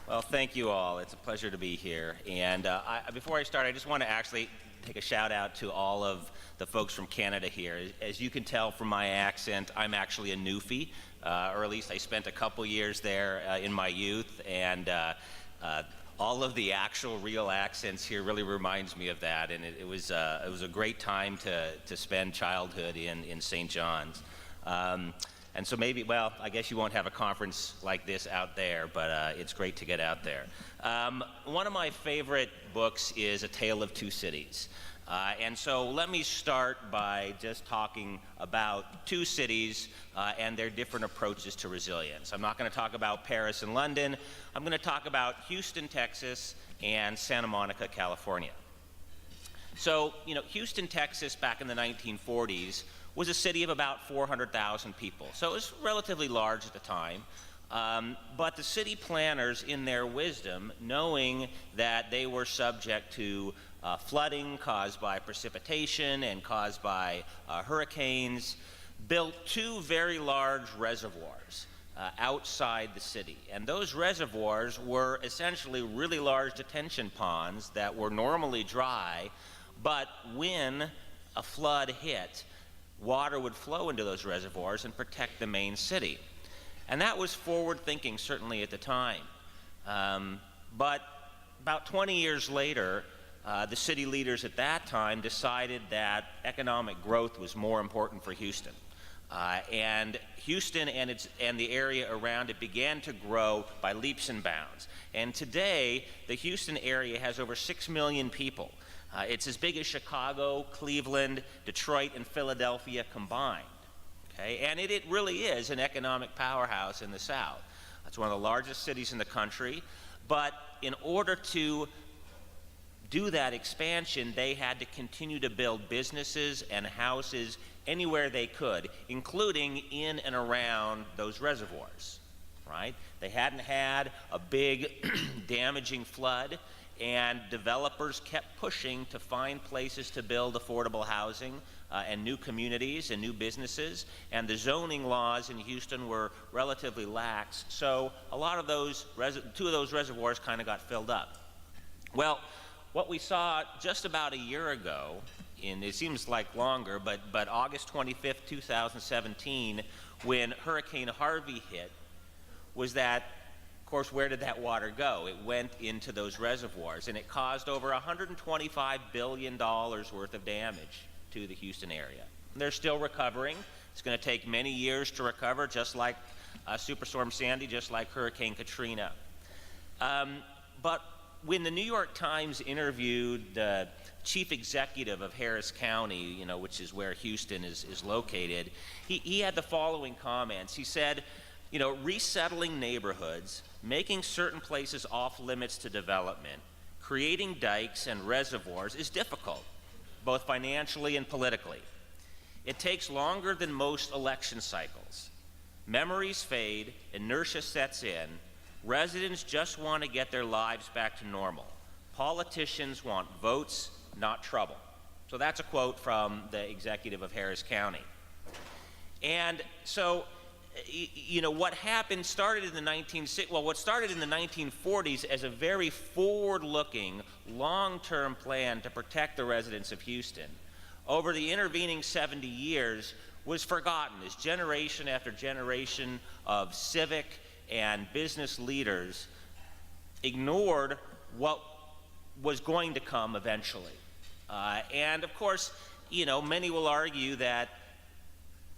Well, thank you all. It's a pleasure to be here. And before I start, I just want to actually take a shout out to all of the folks from Canada here. As you can tell from my accent, I'm actually a newfie, or at least I spent a couple years there in my youth, and all of the actual real accents here really reminds me of that, and it was a great time to spend childhood in St. John's. And so maybe, well, I guess you won't have a conference like this out there, but it's great to get out there. One of my favorite books is A Tale of Two Cities. And so let me start by just talking about two cities and their different approaches to resilience. I'm not going to talk about Paris and London. I'm going to talk about Houston, Texas, and Santa Monica, California. So, Houston, Texas, back in the 1940s, was a city of about 400,000 people. So it was relatively large at the time. But the city planners, in their wisdom, knowing that they were subject to flooding caused by precipitation and caused by hurricanes, built two very large reservoirs outside the city. And those reservoirs were essentially really large detention ponds that were normally dry, but when a flood hit, water would flow into those reservoirs and protect the main city. And that was forward thinking, certainly at the time. But about 20 years later, the city leaders at that time decided that economic growth was more important for Houston. And Houston and the area around it began to grow by leaps and bounds. And today, the Houston area has over 6 million people. It's as big as Chicago, Cleveland, Detroit, and Philadelphia combined. Okay? And it really is an economic powerhouse in the South. It's one of the largest cities in the country. But in order to do that expansion, they had to continue to build businesses and houses anywhere they could, including in and around those reservoirs. Right? They hadn't had a big damaging flood, and developers kept pushing to find places to build affordable housing and new communities and new businesses, and the zoning laws in Houston were relatively lax, so a lot of those, two of those reservoirs kind of got filled up. Well, what we saw just about a year ago, it seems like longer, but August 25th, 2017, when Hurricane Harvey hit, was that, of course, where did that water go? It went into those reservoirs, and it caused over $125 billion worth of damage to the Houston area. And they're still recovering. It's going to take many years to recover, just like Superstorm Sandy, just like Hurricane Katrina. But when the New York Times interviewed the chief executive of Harris County, which is where Houston is located, he had the following comments. He said, resettling neighborhoods, making certain places off limits to development, creating dikes and reservoirs is difficult, both financially and politically. It takes longer than most election cycles. Memories fade, inertia sets in, residents just want to get their lives back to normal. Politicians want votes, not trouble. So that's a quote from the executive of Harris County. And so, what happened started in what started in the 1940s as a very forward-looking, long-term plan to protect the residents of Houston, over the intervening 70 years was forgotten as generation after generation of civic and business leaders ignored what was going to come eventually. And of course, many will argue that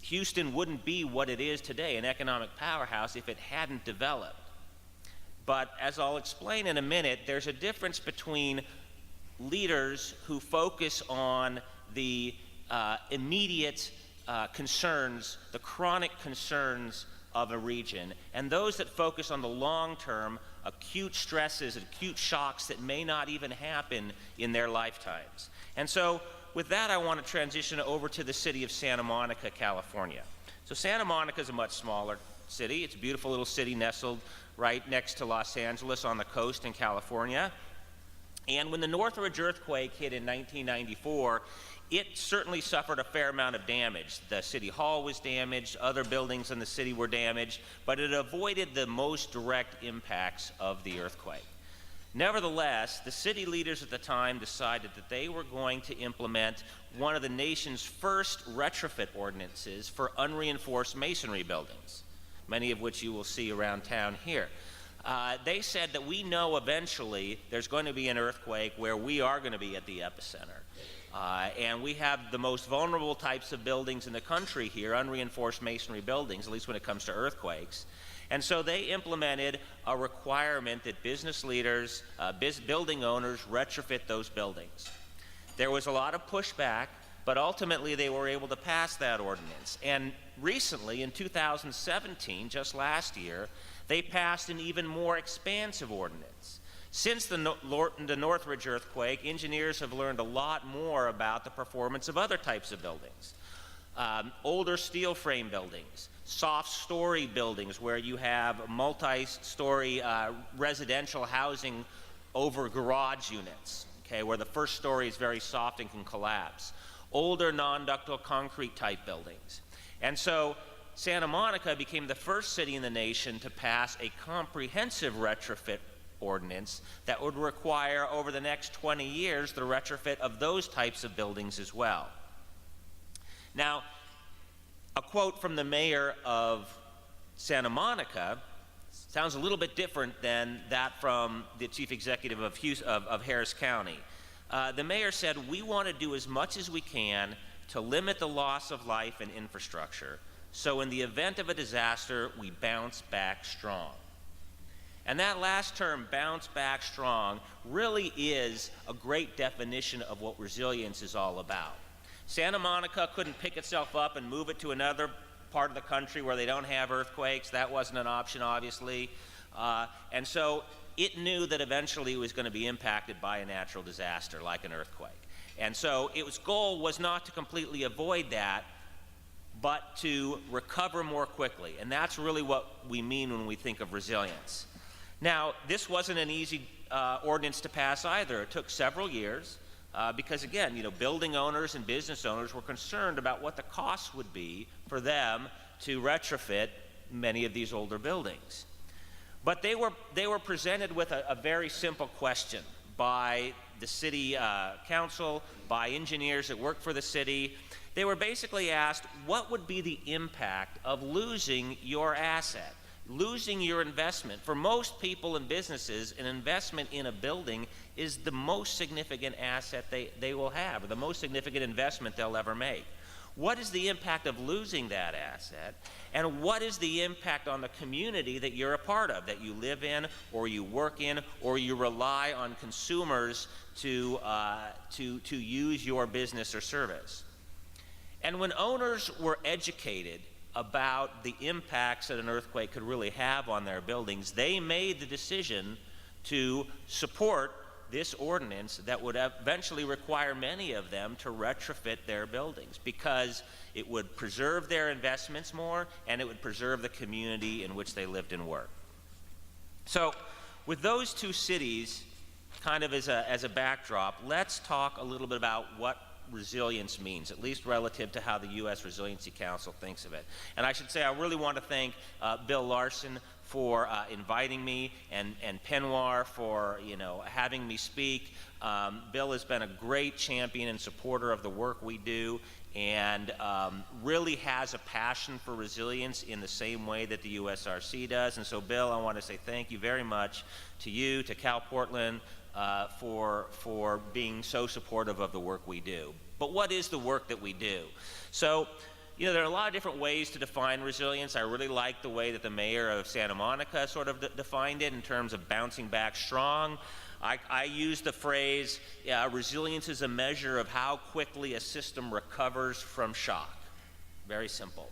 Houston wouldn't be what it is today, an economic powerhouse, if it hadn't developed. But as I'll explain in a minute, there's a difference between leaders who focus on the immediate concerns, the chronic concerns of a region, and those that focus on the long-term acute stresses, acute shocks that may not even happen in their lifetimes. And so, with that, I want to transition over to the city of Santa Monica, California. So Santa Monica is a much smaller city. It's a beautiful little city nestled right next to Los Angeles on the coast in California. And when the Northridge earthquake hit in 1994, it certainly suffered a fair amount of damage. The city hall was damaged, other buildings in the city were damaged, but it avoided the most direct impacts of the earthquake. Nevertheless, the city leaders at the time decided that they were going to implement one of the nation's first retrofit ordinances for unreinforced masonry buildings, many of which you will see around town here. They said that we know eventually there's going to be an earthquake where we are going to be at the epicenter. And we have the most vulnerable types of buildings in the country here, unreinforced masonry buildings, at least when it comes to earthquakes. And so they implemented a requirement that business leaders, building owners, retrofit those buildings. There was a lot of pushback, but ultimately they were able to pass that ordinance. And recently, in 2017, just last year, they passed an even more expansive ordinance. Since the Northridge earthquake, engineers have learned a lot more about the performance of other types of buildings. Older steel frame buildings, soft story buildings where you have multi-story residential housing over garage units, okay, where the first story is very soft and can collapse. Older non-ductile concrete type buildings. And so Santa Monica became the first city in the nation to pass a comprehensive retrofit ordinance that would require over the next 20 years the retrofit of those types of buildings as well. Now, a quote from the mayor of Santa Monica sounds a little bit different than that from the chief executive of Harris County. The mayor said, "We want to do as much as we can to limit the loss of life and infrastructure, so in the event of a disaster, we bounce back strong." And that last term, bounce back strong, really is a great definition of what resilience is all about. Santa Monica couldn't pick itself up and move it to another part of the country where they don't have earthquakes. That wasn't an option, obviously. And so it knew that eventually it was going to be impacted by a natural disaster like an earthquake. And so its goal was not to completely avoid that, but to recover more quickly. And that's really what we mean when we think of resilience. Now, this wasn't an easy ordinance to pass either. It took several years because, again, building owners and business owners were concerned about what the costs would be for them to retrofit many of these older buildings. But they were presented with a very simple question by the city council, by engineers that work for the city. They were basically asked, what would be the impact of losing your asset? Losing your investment. For most people and businesses, an investment in a building is the most significant asset they will have, or the most significant investment they'll ever make. What is the impact of losing that asset? And what is the impact on the community that you're a part of, that you live in, or you work in, or you rely on consumers to use your business or service? And when owners were educated about the impacts that an earthquake could really have on their buildings, they made the decision to support this ordinance that would eventually require many of them to retrofit their buildings because it would preserve their investments more and it would preserve the community in which they lived and worked. So with those two cities kind of as a backdrop, let's talk a little bit about what resilience means, at least relative to how the U.S. Resiliency Council thinks of it. And I should say I really want to thank Bill Larson for inviting me and Penwar for having me speak. Bill has been a great champion and supporter of the work we do and really has a passion for resilience in the same way that the USRC does. And so, Bill, I want to say thank you very much to you, to Cal Portland, for being so supportive of the work we do. But what is the work that we do? So, there are a lot of different ways to define resilience. I really like the way that the mayor of Santa Monica sort of defined it in terms of bouncing back strong. I use the phrase, resilience is a measure of how quickly a system recovers from shock. Very simple,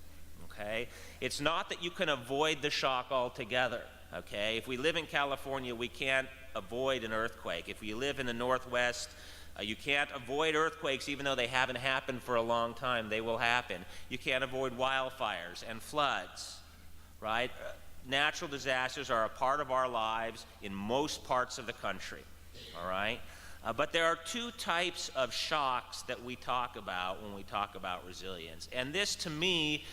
okay? It's not that you can avoid the shock altogether, okay? If we live in California, we can't avoid an earthquake. If you live in the Northwest, you can't avoid earthquakes even though they haven't happened for a long time. They will happen. You can't avoid wildfires and floods, right? Natural disasters are a part of our lives in most parts of the country, all right? But there are two types of shocks that we talk about when we talk about resilience. And this, to me,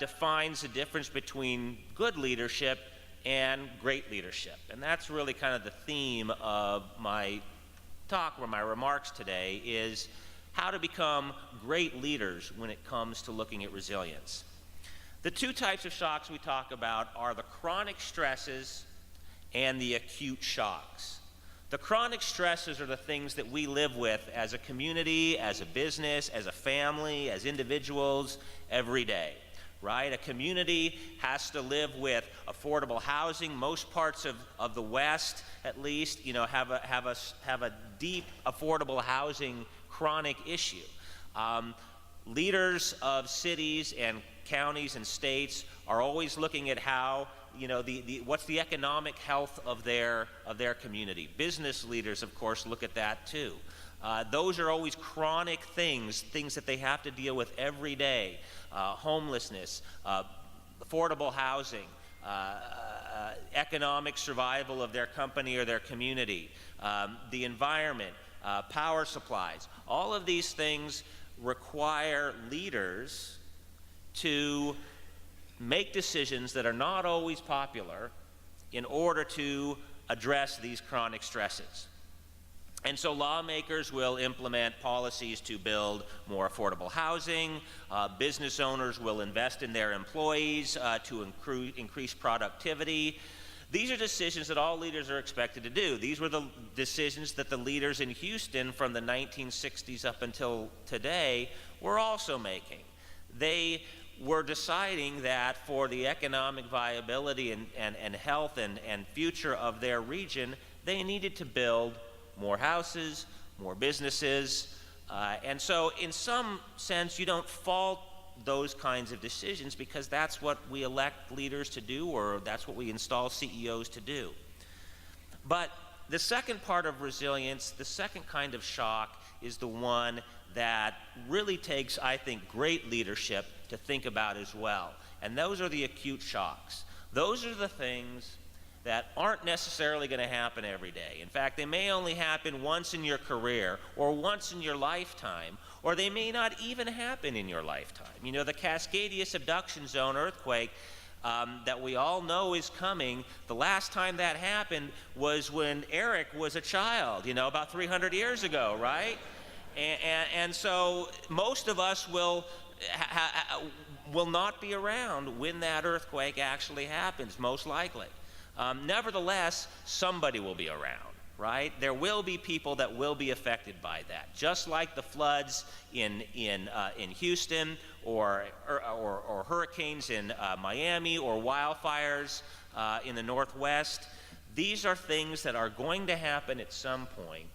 defines the difference between good leadership and great leadership. And that's really kind of the theme of my talk or my remarks today, is how to become great leaders when it comes to looking at resilience. The two types of shocks we talk about are the chronic stresses and the acute shocks. The chronic stresses are the things that we live with as a community, as a business, as a family, as individuals every day, right? A community has to live with affordable housing. Most parts of the West, at least, have a deep affordable housing chronic issue. Leaders of cities and counties and states are always looking at how, what's the economic health of their community. Business leaders, of course, look at that too. Those are always chronic things that they have to deal with every day. Homelessness, affordable housing, economic survival of their company or their community, the environment, power supplies. All of these things require leaders to make decisions that are not always popular in order to address these chronic stresses. And so lawmakers will implement policies to build more affordable housing. Business owners will invest in their employees to increase productivity. These are decisions that all leaders are expected to do. These were the decisions that the leaders in Houston from the 1960s up until today were also making. They were deciding that for the economic viability and health and future of their region, they needed to build more houses, more businesses. And so in some sense, you don't fault those kinds of decisions because that's what we elect leaders to do, or that's what we install CEOs to do. But the second part of resilience, the second kind of shock, is the one that really takes, I think, great leadership to think about as well. And those are the acute shocks. Those are the things that aren't necessarily going to happen every day. In fact, they may only happen once in your career or once in your lifetime, or they may not even happen in your lifetime. The Cascadia subduction zone earthquake that we all know is coming, the last time that happened was when Eric was a child, about 300 years ago, right? And so most of us will not be around when that earthquake actually happens, most likely. Nevertheless, somebody will be around, right? There will be people that will be affected by that, just like the floods in Houston, or hurricanes in Miami, or wildfires in the Northwest. These are things that are going to happen at some point,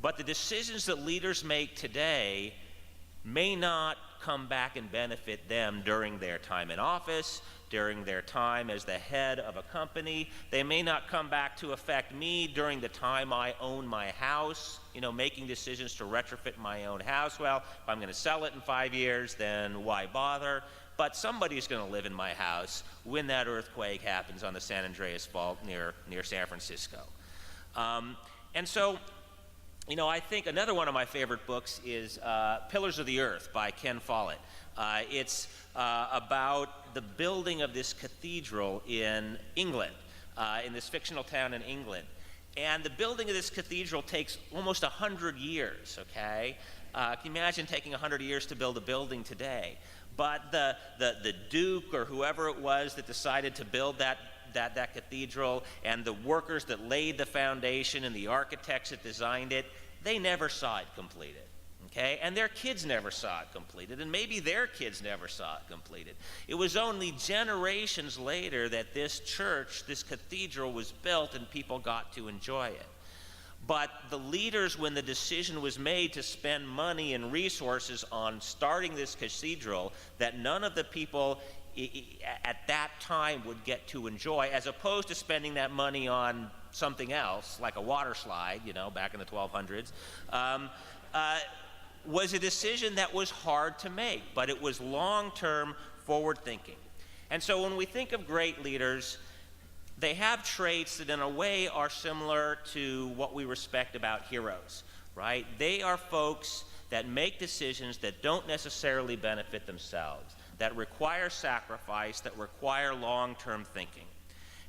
but the decisions that leaders make today may not come back and benefit them during their time in office, during their time as the head of a company. They may not come back to affect me during the time I own my house, making decisions to retrofit my own house. Well, if I'm going to sell it in 5 years, then why bother? But somebody's going to live in my house when that earthquake happens on the San Andreas Fault near San Francisco. And so, I think another one of my favorite books is Pillars of the Earth by Ken Follett. It's about the building of this cathedral in England, in this fictional town in England. And the building of this cathedral takes almost 100 years, okay? Can you imagine taking 100 years to build a building today? But the Duke or whoever it was that decided to build that cathedral, and the workers that laid the foundation and the architects that designed it, they never saw it completed. Okay? And their kids never saw it completed, and maybe their kids never saw it completed. It was only generations later that this church, this cathedral, was built and people got to enjoy it. But the leaders, when the decision was made to spend money and resources on starting this cathedral that none of the people at that time would get to enjoy, as opposed to spending that money on something else, like a water slide, back in the 1200s, was a decision that was hard to make, but it was long-term forward thinking. And so when we think of great leaders, they have traits that in a way are similar to what we respect about heroes, right? They are folks that make decisions that don't necessarily benefit themselves, that require sacrifice, that require long-term thinking.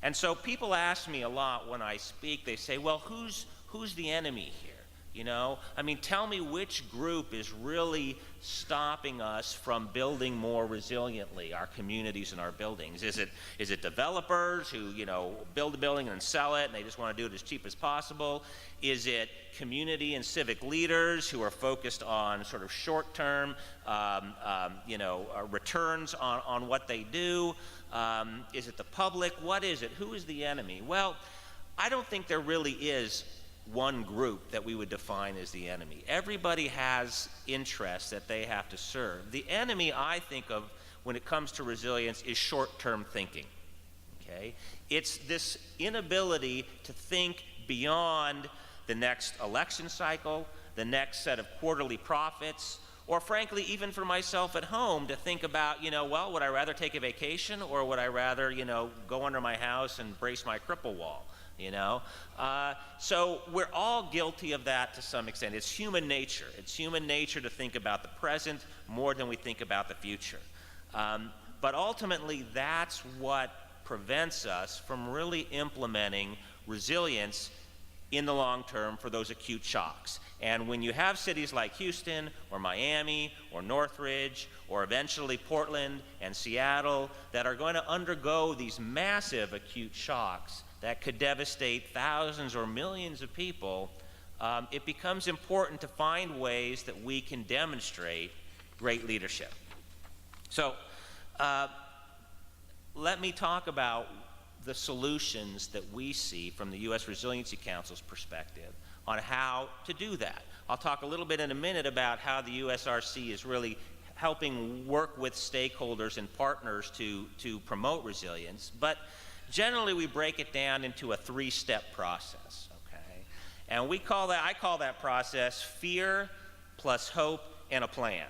And so people ask me a lot when I speak, they say, well, who's the enemy here? You know, I mean, tell me which group is really stopping us from building more resiliently our communities and our buildings. Is it developers who, you know, build a building and sell it and they just want to do it as cheap as possible? Is it community and civic leaders who are focused on sort of short-term, returns on what they do? Is it the public? What is it? Who is the enemy? Well, I don't think there really is one group that we would define as the enemy. Everybody has interests that they have to serve. The enemy, I think of when it comes to resilience, is short-term thinking. Okay? It's this inability to think beyond the next election cycle, the next set of quarterly profits, or frankly, even for myself at home, to think about, well, would I rather take a vacation or would I rather, go under my house and brace my cripple wall? So we're all guilty of that to some extent. It's human nature. It's human nature to think about the present more than we think about the future. But ultimately, that's what prevents us from really implementing resilience in the long term for those acute shocks. And when you have cities like Houston or Miami or Northridge or eventually Portland and Seattle that are going to undergo these massive acute shocks that could devastate thousands or millions of people, it becomes important to find ways that we can demonstrate great leadership. So let me talk about the solutions that we see from the U.S. Resiliency Council's perspective on how to do that. I'll talk a little bit in a minute about how the USRC is really helping work with stakeholders and partners to promote resilience, but generally we break it down into a three-step process, okay? And I call that process fear plus hope and a plan,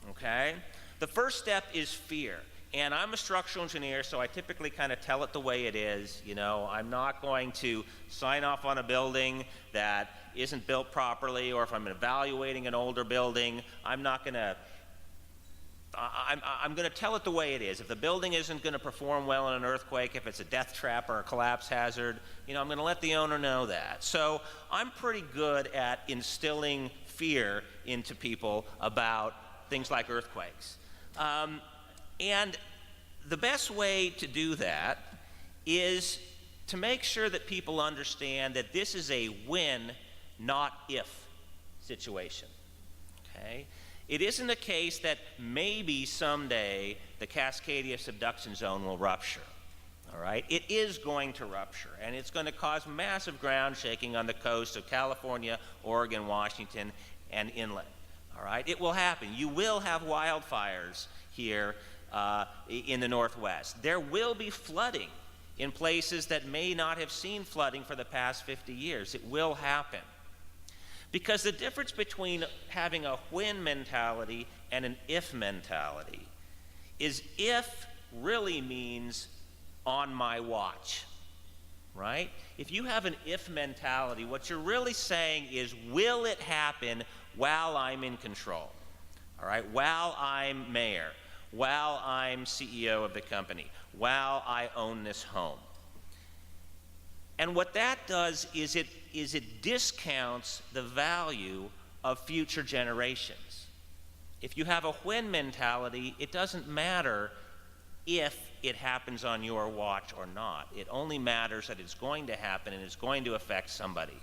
okay? The first step is fear. And I'm a structural engineer, so I typically kind of tell it the way it is. I'm not going to sign off on a building that isn't built properly, or if I'm evaluating an older building, I'm going to tell it the way it is. If the building isn't going to perform well in an earthquake, if it's a death trap or a collapse hazard, I'm going to let the owner know that. So I'm pretty good at instilling fear into people about things like earthquakes. And the best way to do that is to make sure that people understand that this is a when, not if situation, okay? It isn't a case that maybe someday the Cascadia subduction zone will rupture, all right? It is going to rupture, and it's going to cause massive ground shaking on the coast of California, Oregon, Washington, and inland, all right? It will happen. You will have wildfires here in the Northwest. There will be flooding in places that may not have seen flooding for the past 50 years. It will happen. Because the difference between having a when mentality and an if mentality is if really means on my watch, right? If you have an if mentality, what you're really saying is, will it happen while I'm in control, all right? While I'm mayor, while I'm CEO of the company, while I own this home. And what that does is it discounts the value of future generations. If you have a when mentality, it doesn't matter if it happens on your watch or not. It only matters that it's going to happen and it's going to affect somebody.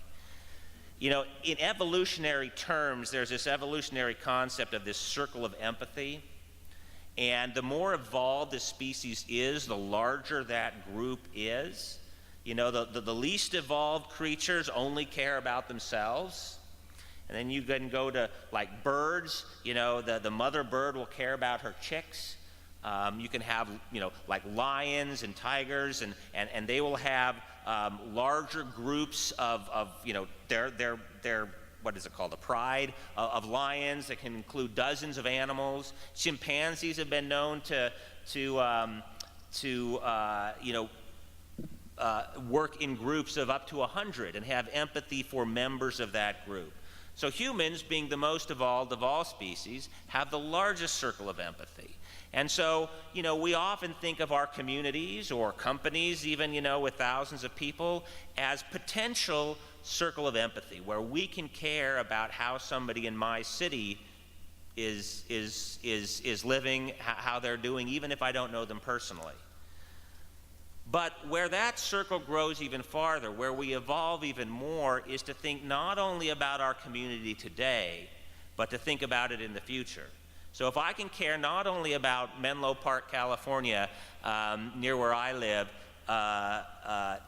In evolutionary terms, there's this evolutionary concept of this circle of empathy. And the more evolved a species is, the larger that group is. The least evolved creatures only care about themselves. And then you can go to like birds, the mother bird will care about her chicks. You can have, like lions and tigers, and they will have larger groups of their what is it called, a pride of lions that can include dozens of animals. Chimpanzees have been known to work in groups of up to 100 and have empathy for members of that group. So humans, being the most evolved of all species, have the largest circle of empathy. And so, we often think of our communities or companies, even, with thousands of people, as potential circle of empathy, where we can care about how somebody in my city is living, how they're doing, even if I don't know them personally. But where that circle grows even farther, where we evolve even more, is to think not only about our community today, but to think about it in the future. So if I can care not only about Menlo Park, California, near where I live,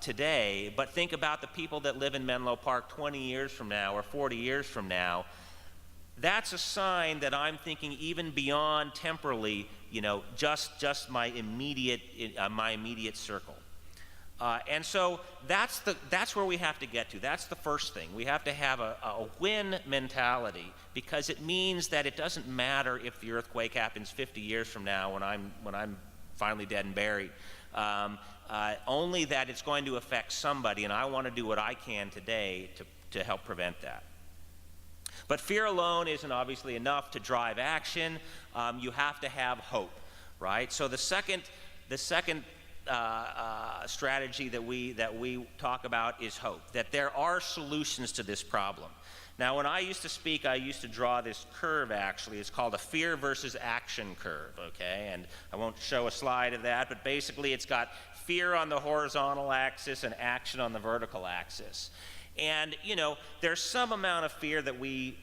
today, but think about the people that live in Menlo Park 20 years from now or 40 years from now, that's a sign that I'm thinking even beyond temporally, just my immediate circle. And so that's where we have to get to. That's the first thing. We have to have a win mentality, because it means that it doesn't matter if the earthquake happens 50 years from now when I'm finally dead and buried. Only that it's going to affect somebody, and I want to do what I can today to help prevent that. But fear alone isn't obviously enough to drive action. You have to have hope, right? So the second strategy that we talk about is hope, that there are solutions to this problem. Now, when I used to speak, I used to draw this curve, actually. It's called a fear versus action curve, okay? And I won't show a slide of that, but basically it's got fear on the horizontal axis and action on the vertical axis. And, there's some amount of fear that we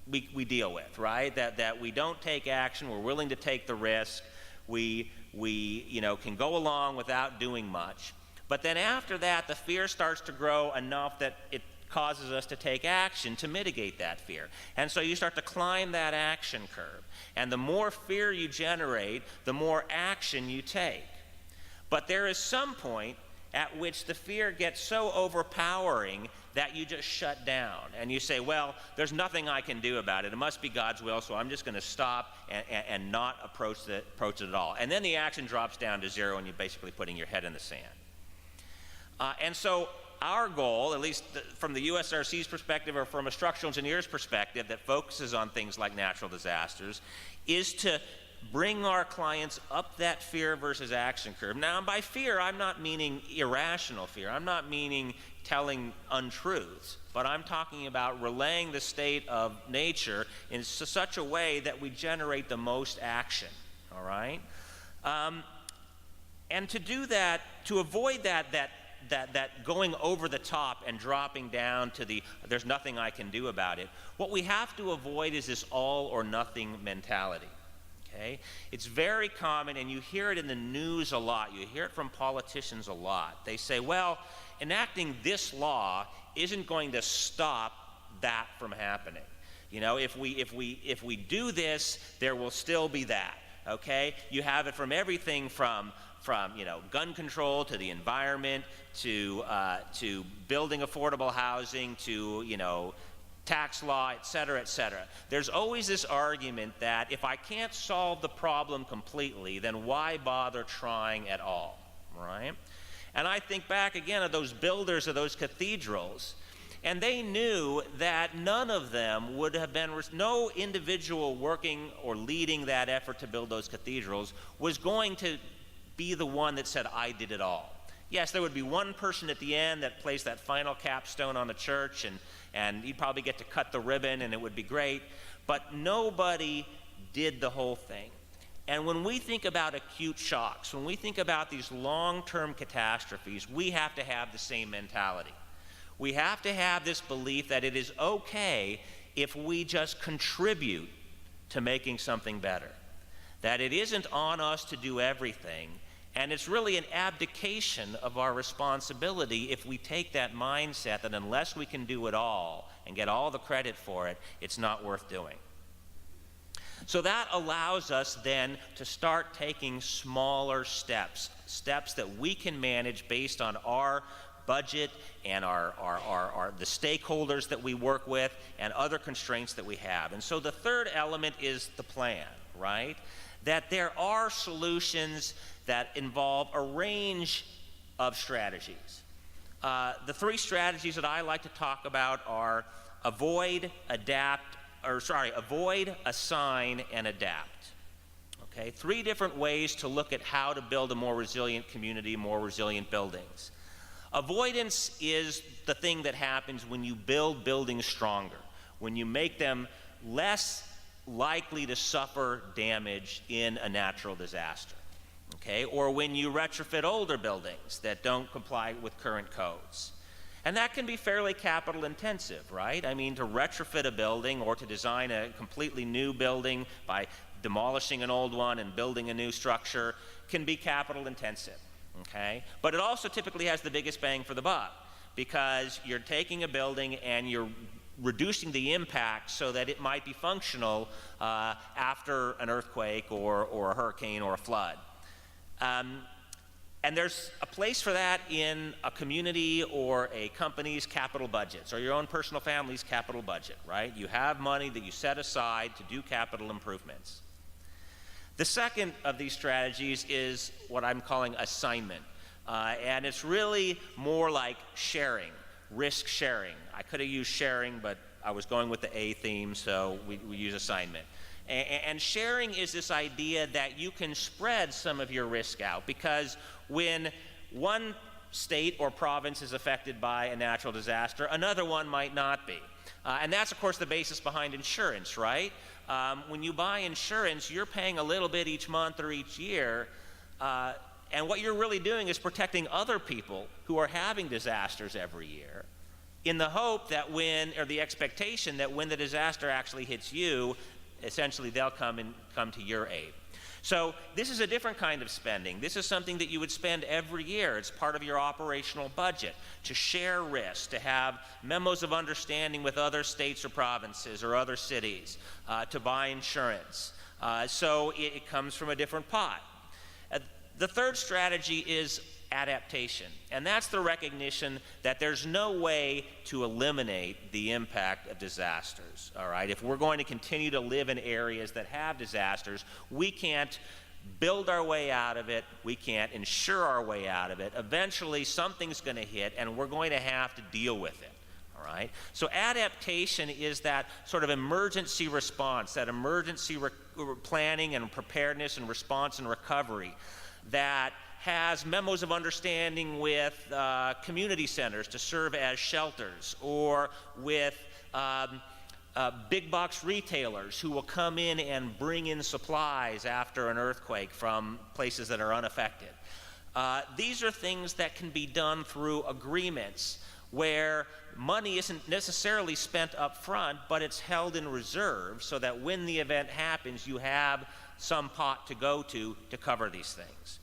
deal with, right? That we don't take action, we're willing to take the risk, we can go along without doing much. But then after that, the fear starts to grow enough that it causes us to take action to mitigate that fear. And so you start to climb that action curve. And the more fear you generate, the more action you take. But there is some point at which the fear gets so overpowering that you just shut down and you say, well, there's nothing I can do about it. It must be God's will, so I'm just going to stop and not approach it at all. And then the action drops down to zero and you're basically putting your head in the sand. And so our goal, at least from the USRC's perspective or from a structural engineer's perspective that focuses on things like natural disasters, is to bring our clients up that fear versus action curve. Now, by fear, I'm not meaning irrational fear. I'm not meaning telling untruths, but I'm talking about relaying the state of nature in such a way that we generate the most action, all right? And to do that, to avoid that going over the top and dropping down to there's nothing I can do about it, what we have to avoid is this all or nothing mentality. Okay? It's very common, and you hear it in the news a lot. You hear it from politicians a lot. They say, well, enacting this law isn't going to stop that from happening. If we do this, there will still be that. Okay? You have it from everything from gun control to the environment to building affordable housing to tax law, et cetera, et cetera. There's always this argument that if I can't solve the problem completely, then why bother trying at all, right? And I think back again of those builders of those cathedrals, and they knew that none of them would have been, no individual working or leading that effort to build those cathedrals was going to be the one that said, I did it all. Yes, there would be one person at the end that placed that final capstone on the church, and he'd probably get to cut the ribbon, and it would be great. But nobody did the whole thing. And when we think about acute shocks, when we think about these long-term catastrophes, we have to have the same mentality. We have to have this belief that it is okay if we just contribute to making something better. That it isn't on us to do everything, and it's really an abdication of our responsibility if we take that mindset that unless we can do it all and get all the credit for it, it's not worth doing. So that allows us then to start taking smaller steps that we can manage based on our budget and the stakeholders that we work with and other constraints that we have. And so the third element is the plan, right? That there are solutions that involve a range of strategies. The three strategies that I like to talk about are avoid, assign, and adapt. Okay, three different ways to look at how to build a more resilient community, more resilient buildings. Avoidance is the thing that happens when you build buildings stronger, when you make them less likely to suffer damage in a natural disaster, okay? Or when you retrofit older buildings that don't comply with current codes. And that can be fairly capital intensive, right? I mean, to retrofit a building or to design a completely new building by demolishing an old one and building a new structure can be capital intensive, okay? But it also typically has the biggest bang for the buck because you're taking a building and you're reducing the impact so that it might be functional after an earthquake or a hurricane or a flood. And there's a place for that in a community or a company's capital budgets or your own personal family's capital budget, right? You have money that you set aside to do capital improvements. The second of these strategies is what I'm calling assignment. And it's really more like sharing, risk sharing. I could have used sharing, but I was going with the A theme, so we use assignment. And sharing is this idea that you can spread some of your risk out because when one state or province is affected by a natural disaster, another one might not be. And that's, of course, the basis behind insurance, right? When you buy insurance, you're paying a little bit each month or each year, and what you're really doing is protecting other people who are having disasters every year in the hope that or the expectation that when the disaster actually hits you, essentially they'll come to your aid. So this is a different kind of spending. This is something that you would spend every year. It's part of your operational budget to share risks, to have memos of understanding with other states or provinces or other cities, to buy insurance. So it comes from a different pot. The third strategy is adaptation, and that's the recognition that there's no way to eliminate the impact of disasters, all right? If we're going to continue to live in areas that have disasters, we can't build our way out of it, we can't insure our way out of it. Eventually, something's going to hit, and we're going to have to deal with it, all right? So adaptation is that sort of emergency response, that emergency planning and preparedness and response and recovery that has memos of understanding with community centers to serve as shelters, or with big box retailers who will come in and bring in supplies after an earthquake from places that are unaffected. These are things that can be done through agreements where money isn't necessarily spent up front, but it's held in reserve so that when the event happens, you have some pot to go to cover these things.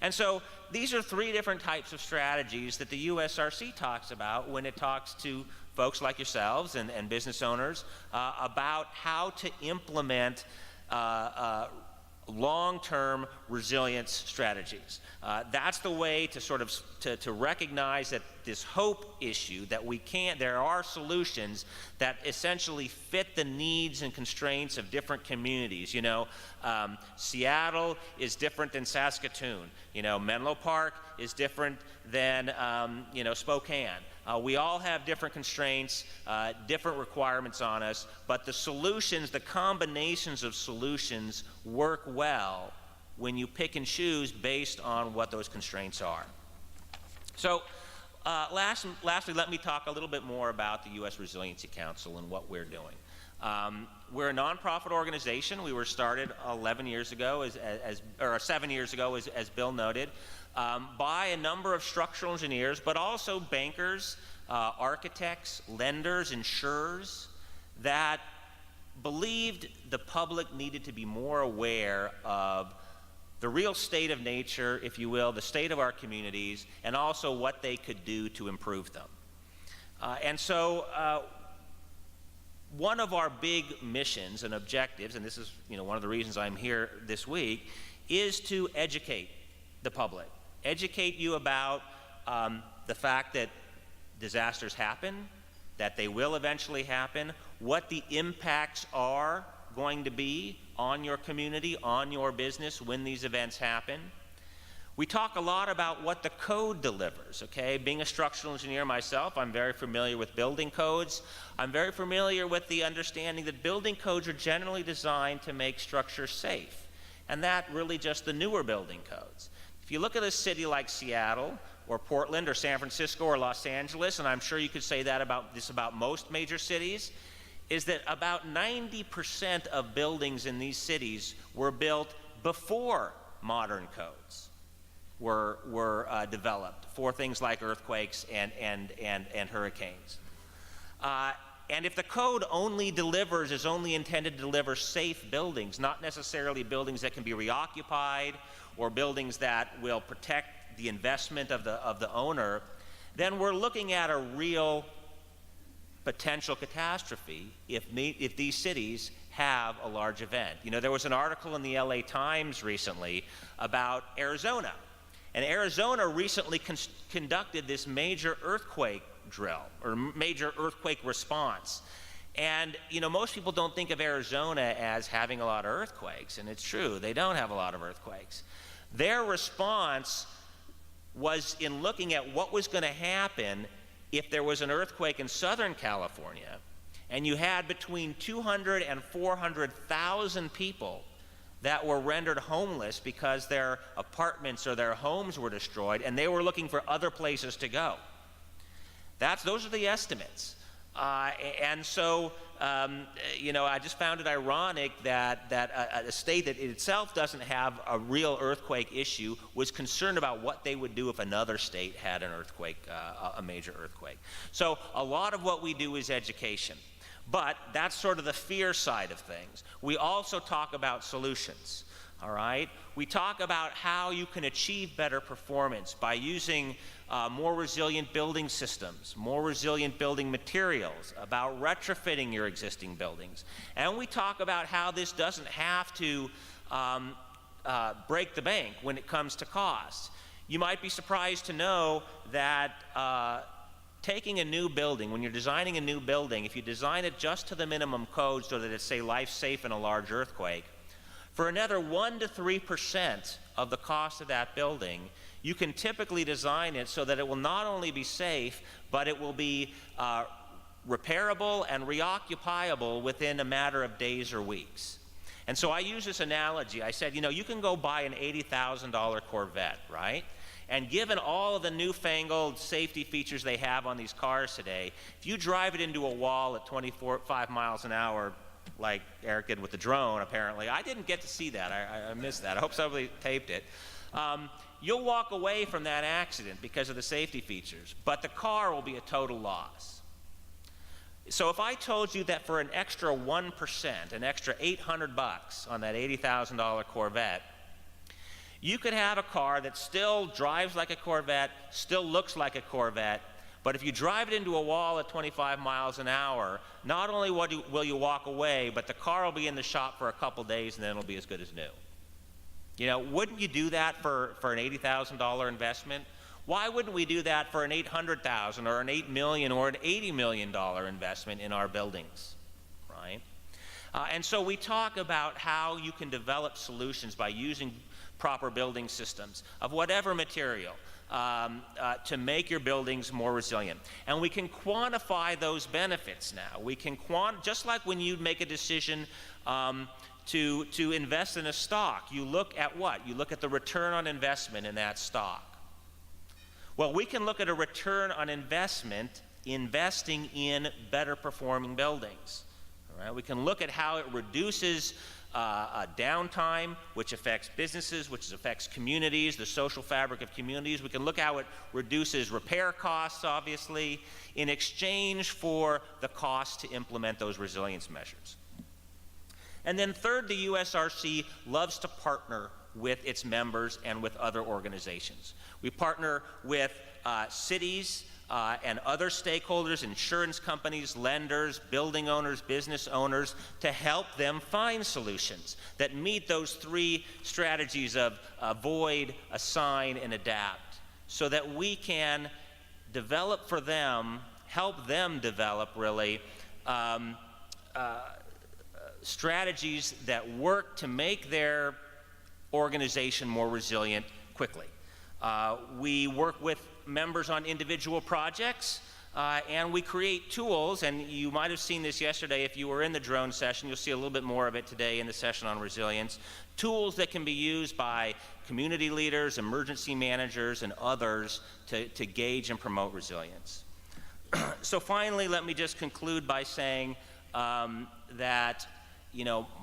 And so these are three different types of strategies that the USRC talks about when it talks to folks like yourselves and business owners about how to implement long-term resilience strategies. That's the way to sort of to recognize that this hope issue, that there are solutions that essentially fit the needs and constraints of different communities. You know, Seattle is different than Saskatoon. You know, Menlo Park is different than, Spokane. We all have different constraints, different requirements on us, but the solutions, the combinations of solutions work well when you pick and choose based on what those constraints are. So lastly, let me talk a little bit more about the U.S. Resiliency Council and what we're doing. We're a nonprofit organization. We were started 7 years ago, as Bill noted, by a number of structural engineers, but also bankers, architects, lenders, insurers that believed the public needed to be more aware of the real state of nature, if you will, the state of our communities, and also what they could do to improve them. And so one of our big missions and objectives, and this is one of the reasons I'm here this week, is to educate the public. Educate you about the fact that disasters happen, that they will eventually happen, what the impacts are going to be on your community, on your business when these events happen, We talk a lot about what the code delivers, okay? Being a structural engineer myself, I'm very familiar with building codes. I'm very familiar with the understanding that building codes are generally designed to make structures safe. And that really just the newer building codes. If you look at a city like Seattle, or Portland, or San Francisco, or Los Angeles, and I'm sure you could say that about most major cities, is that about 90% of buildings in these cities were built before modern codes were developed for things like earthquakes and hurricanes. And if the code is only intended to deliver safe buildings, not necessarily buildings that can be reoccupied or buildings that will protect the investment of the owner, then we're looking at a real potential catastrophe if these cities have a large event. You know, there was an article in the LA Times recently about Arizona. And Arizona recently conducted this major earthquake drill, or major earthquake response. And, you know, most people don't think of Arizona as having a lot of earthquakes, and it's true, they don't have a lot of earthquakes. Their response was in looking at what was going to happen if there was an earthquake in Southern California, and you had between 200 and 400,000 people that were rendered homeless because their apartments or their homes were destroyed, and they were looking for other places to go. Those are the estimates. And so, you know, I just found it ironic that a state that itself doesn't have a real earthquake issue was concerned about what they would do if another state had an earthquake, a major earthquake. So a lot of what we do is education. But that's sort of the fear side of things. We also talk about solutions, all right? We talk about how you can achieve better performance by using more resilient building systems, more resilient building materials, about retrofitting your existing buildings. And we talk about how this doesn't have to break the bank when it comes to cost. You might be surprised to know that taking a new building, when you're designing a new building, if you design it just to the minimum code so that it's, say, life safe in a large earthquake, for another 1% to 3% of the cost of that building, you can typically design it so that it will not only be safe, but it will be repairable and reoccupiable within a matter of days or weeks. And so I use this analogy. I said, you know, you can go buy an $80,000 Corvette, right? And given all of the newfangled safety features they have on these cars today, if you drive it into a wall at 25 miles an hour, like Eric did with the drone, apparently. I didn't get to see that. I missed that. I hope somebody taped it. You'll walk away from that accident because of the safety features, but the car will be a total loss. So if I told you that for an extra 1%, an extra $800 on that $80,000 Corvette, you could have a car that still drives like a Corvette, still looks like a Corvette, but if you drive it into a wall at 25 miles an hour, not only will you walk away, but the car will be in the shop for a couple days and then it'll be as good as new. You know, wouldn't you do that for an $80,000 investment? Why wouldn't we do that for an $800,000 or an $8 million or an $80 million investment in our buildings, right? And so we talk about how you can develop solutions by using proper building systems of whatever material to make your buildings more resilient. And we can quantify those benefits now. We can just like when you make a decision to invest in a stock, you look at what? You look at the return on investment in that stock. Well, we can look at a return on investment investing in better performing buildings. All right? We can look at how it reduces downtime, which affects businesses, which affects communities, the social fabric of communities. We can look how it reduces repair costs, obviously, in exchange for the cost to implement those resilience measures. And then third, the USRC loves to partner with its members and with other organizations. We partner with cities and other stakeholders, insurance companies, lenders, building owners, business owners, to help them find solutions that meet those three strategies of avoid, assign, and adapt, so that we can develop for them, help them develop, really, strategies that work to make their organization more resilient quickly. We work with members on individual projects, and we create tools, and you might have seen this yesterday if you were in the drone session. You'll see a little bit more of it today in the session on resilience. Tools that can be used by community leaders, emergency managers, and others to gauge and promote resilience. So finally, let me just conclude by saying that,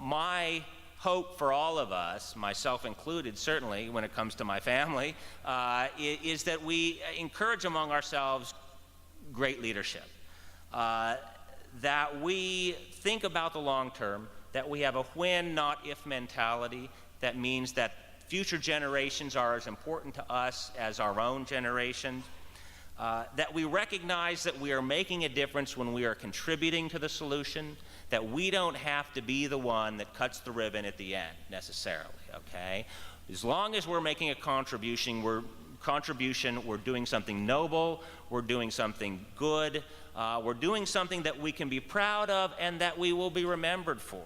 my hope for all of us, myself included certainly when it comes to my family, is that we encourage among ourselves great leadership, that we think about the long term, that we have a when, not if mentality. That means that future generations are as important to us as our own generation, that we recognize that we are making a difference when we are contributing to the solution, that we don't have to be the one that cuts the ribbon at the end necessarily, okay? As long as we're making a contribution, we're doing something noble, we're doing something good, we're doing something that we can be proud of and that we will be remembered for.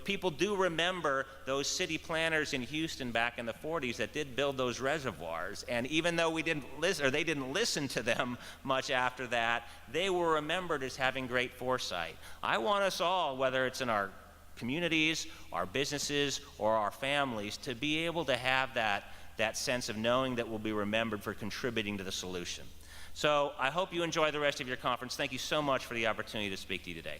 People do remember those city planners in Houston back in the 40s that did build those reservoirs, and even though they didn't listen to them much after that, they were remembered as having great foresight. I want us all, whether it's in our communities, our businesses, or our families, to be able to have that sense of knowing that we'll be remembered for contributing to the solution. So I hope you enjoy the rest of your conference. Thank you so much for the opportunity to speak to you today.